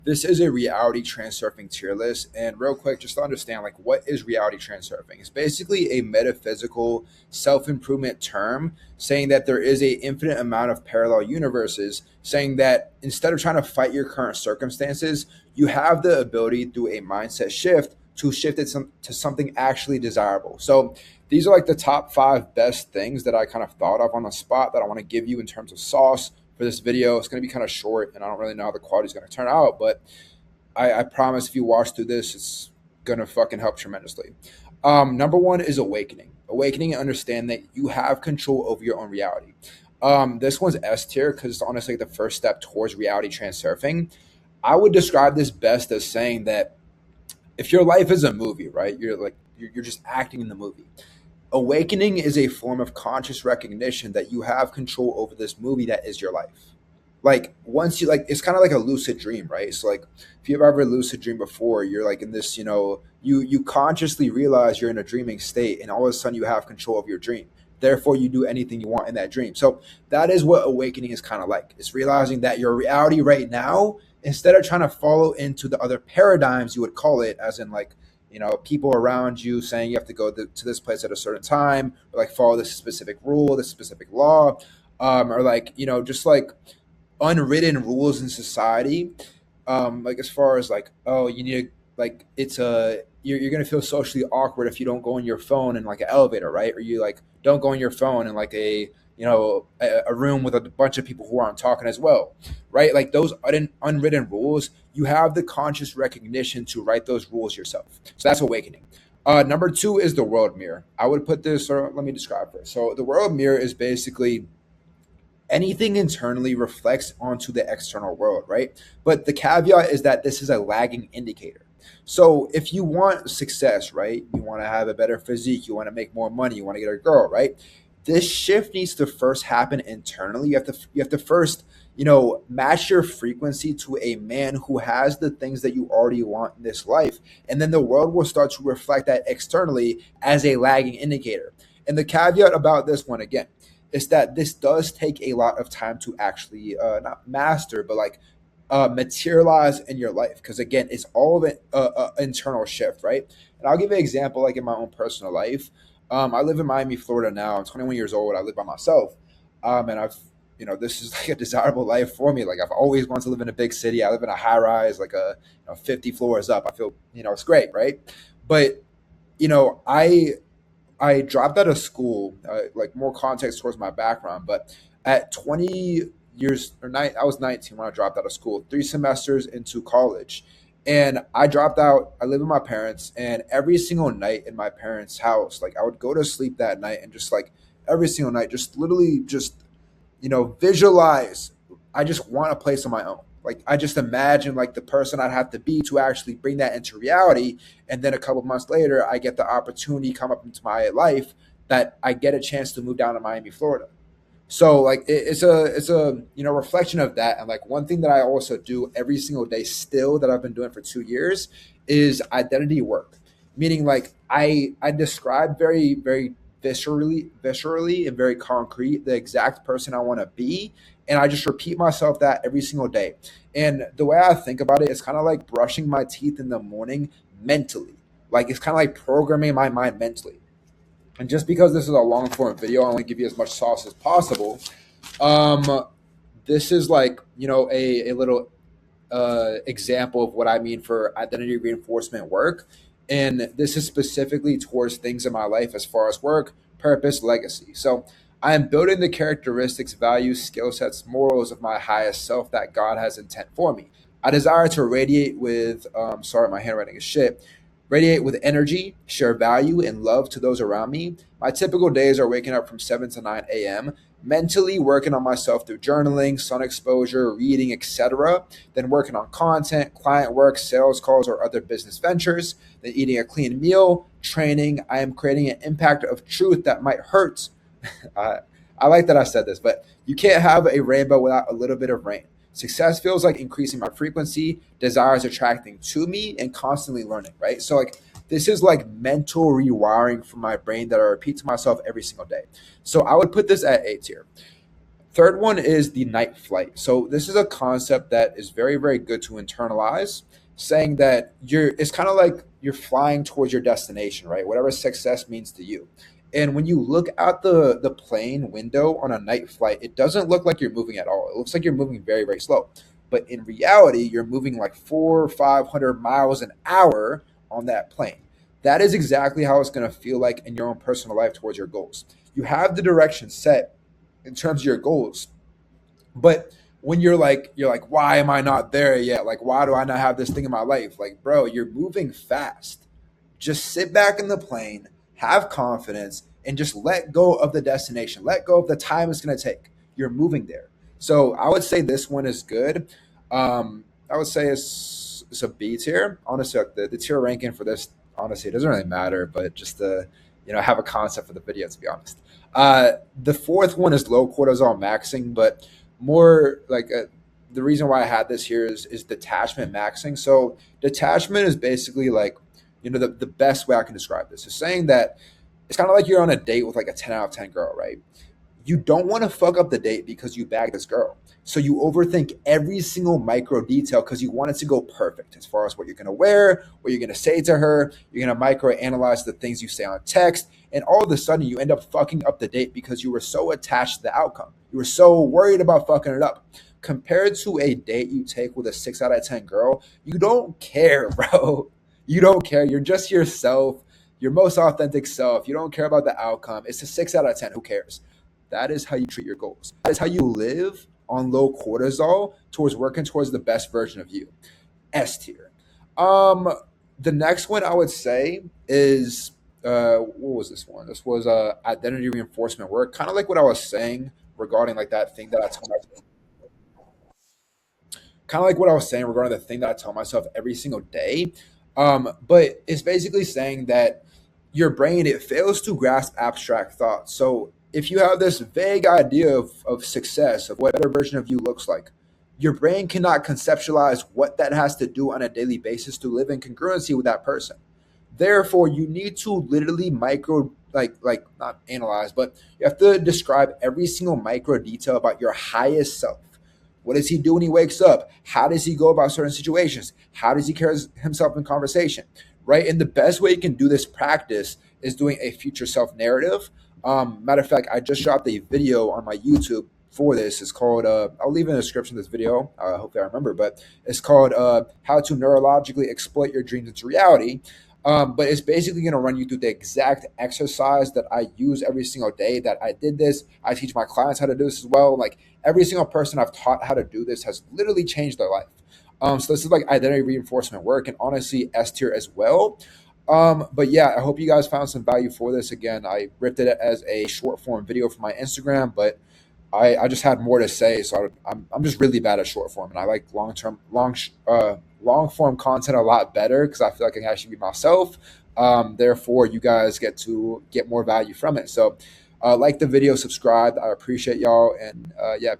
This is a reality transurfing tier list. And real quick, just to understand, like, what is reality transurfing? It's basically a metaphysical self improvement term saying that there is a infinite amount of parallel universes, saying that instead of trying to fight your current circumstances, you have the ability through a mindset shift to shift it to something actually desirable. So these are like the top five best things that I kind of thought of on the spot that I want to give you in terms of sauce for this video. It's going to be kind of short, and I don't really know how the quality is going to turn out, but I promise if you watch through this, it's going to fucking help tremendously. Number one is awakening. Awakening and understand that you have control over your own reality. This one's S tier because it's honestly the first step towards reality transurfing. I would describe this best as saying that if your life is a movie, right? You're just acting in the movie. Awakening is a form of conscious recognition that you have control over this movie that is your life. Like once you like, it's kind of like a lucid dream, right? So like, if you've ever lucid dream before, you're like in this, you consciously realize you're in a dreaming state, and all of a sudden you have control of your dream. Therefore, you do anything you want in that dream. So that is what awakening is kind of like. It's realizing that your reality right now, instead of trying to follow into the other paradigms, you would call it, as in like, people around you saying you have to go to this place at a certain time, or like follow this specific rule, this specific law, or like, just like unwritten rules in society. Like as far as like, oh, you need to, like, it's a, you're going to feel socially awkward if you don't go on your phone in like an elevator, right? Or you like don't go on your phone in like a room with a bunch of people who aren't talking as well, right? Like those unwritten rules, you have the conscious recognition to write those rules yourself. So that's awakening. Number two is the world mirror. I would put this, or let me describe first. So the world mirror is basically anything internally reflects onto the external world, right? But the caveat is that this is a lagging indicator. So if you want success, right? You want to have a better physique, you want to make more money, you want to get a girl, right? This shift needs to first happen internally. You have to first, match your frequency to a man who has the things that you already want in this life. And then the world will start to reflect that externally as a lagging indicator. And the caveat about this one again is that this does take a lot of time to actually not master, but like materialize in your life. Because again, it's all of an internal shift, right? And I'll give you an example, like in my own personal life. I live in Miami, Florida now. I'm 21 years old. I live by myself, and this is like a desirable life for me. Like I've always wanted to live in a big city. I live in a high rise, like 50 floors up. I feel, it's great, right? But I dropped out of school, like more context towards my background, but at 20 years or nine, I was 19 when I dropped out of school, 3 semesters into college. And I dropped out. I live with my parents, and every single night in my parents' house, like I would go to sleep that night and just like every single night, just literally just, visualize. I just want a place on my own. Like I just imagine like the person I'd have to be to actually bring that into reality. And then a couple months later, I get the opportunity come up into my life that I get a chance to move down to Miami, Florida. So like it's a reflection of that. And like one thing that I also do every single day still that I've been doing for 2 years is identity work. Meaning like I describe very, very viscerally and very concrete the exact person I want to be. And I just repeat myself that every single day. And the way I think about it is kind of like brushing my teeth in the morning mentally. Like it's kind of like programming my mind mentally. And just because this is a long form video, I only give you as much sauce as possible. Um, this is like, a little example of what I mean for identity reinforcement work. And this is specifically towards things in my life as far as work, purpose, legacy. So I am building the characteristics, values, skill sets, morals of my highest self that God has intent for me. I desire to radiate with, sorry, my handwriting is shit. Radiate with energy, share value and love to those around me. My typical days are waking up from 7 to 9 a.m., mentally working on myself through journaling, sun exposure, reading, etc., then working on content, client work, sales calls, or other business ventures, then eating a clean meal, training. I am creating an impact of truth that might hurt. I like that I said this, but you can't have a rainbow without a little bit of rain. Success feels like increasing my frequency, desires attracting to me, and constantly learning, right? So like this is like mental rewiring for my brain that I repeat to myself every single day. So I would put this at A tier. Third one is the night flight. So this is a concept that is very, very good to internalize, saying that it's kind of like you're flying towards your destination, right? Whatever success means to you. And when you look out the plane window on a night flight, it doesn't look like you're moving at all. It looks like you're moving very, very slow. But in reality, you're moving like 400 or 500 miles an hour on that plane. That is exactly how it's going to feel like in your own personal life towards your goals. You have the direction set in terms of your goals, but when you're like, why am I not there yet? Like, why do I not have this thing in my life? Like, bro, you're moving fast. Just sit back in the plane, have confidence, and just let go of the destination. Let go of the time it's going to take. You're moving there. So I would say this one is good. I would say it's a B tier. Honestly, like the tier ranking for this, honestly, it doesn't really matter, but just to have a concept for the video, to be honest. The fourth one is low cortisol maxing, but more like the reason why I had this here is detachment maxing. So detachment is basically like the best way I can describe this is saying that it's kind of like you're on a date with like a 10 out of 10 girl, right? You don't want to fuck up the date because you bagged this girl. So you overthink every single micro detail because you want it to go perfect as far as what you're going to wear, what you're going to say to her. You're going to micro analyze the things you say on text. And all of a sudden, you end up fucking up the date because you were so attached to the outcome. You were so worried about fucking it up. Compared to a date you take with a 6 out of 10 girl, you don't care, bro. You don't care. You're just yourself, your most authentic self. You don't care about the outcome. It's a 6 out of 10. Who cares? That is how you treat your goals. That is how you live on low cortisol towards working towards the best version of you. S tier. Um, the next one I would say is what was this one? This was identity reinforcement work. Kind of like what I was saying regarding like that thing that I told myself. Kind of like what I was saying regarding the thing that I tell myself every single day. But it's basically saying that your brain it fails to grasp abstract thoughts. So if you have this vague idea of success, of what a better version of you looks like, your brain cannot conceptualize what that has to do on a daily basis to live in congruency with that person. Therefore, you need to literally micro like not analyze, but you have to describe every single micro detail about your highest self. What does he do when he wakes up? How does he go about certain situations? How does he carry himself in conversation? Right? And the best way you can do this practice is doing a future self narrative. Matter of fact, I just dropped a video on my YouTube for this. It's called, I'll leave in the description of this video. Hopefully I remember, but it's called How to Neurologically Exploit Your Dreams into Reality. But it's basically going to run you through the exact exercise that I use every single day that I did this. I teach my clients how to do this as well. Like every single person I've taught how to do this has literally changed their life. So this is like identity reinforcement work and honestly S tier as well. But yeah, I hope you guys found some value for this. Again, I ripped it as a short form video for my Instagram, but I just had more to say. So I'm just really bad at short form and I like long form content a lot better because I feel like I can actually be myself. Therefore, you guys get to get more value from it. So like the video, subscribe. I appreciate y'all. And yeah,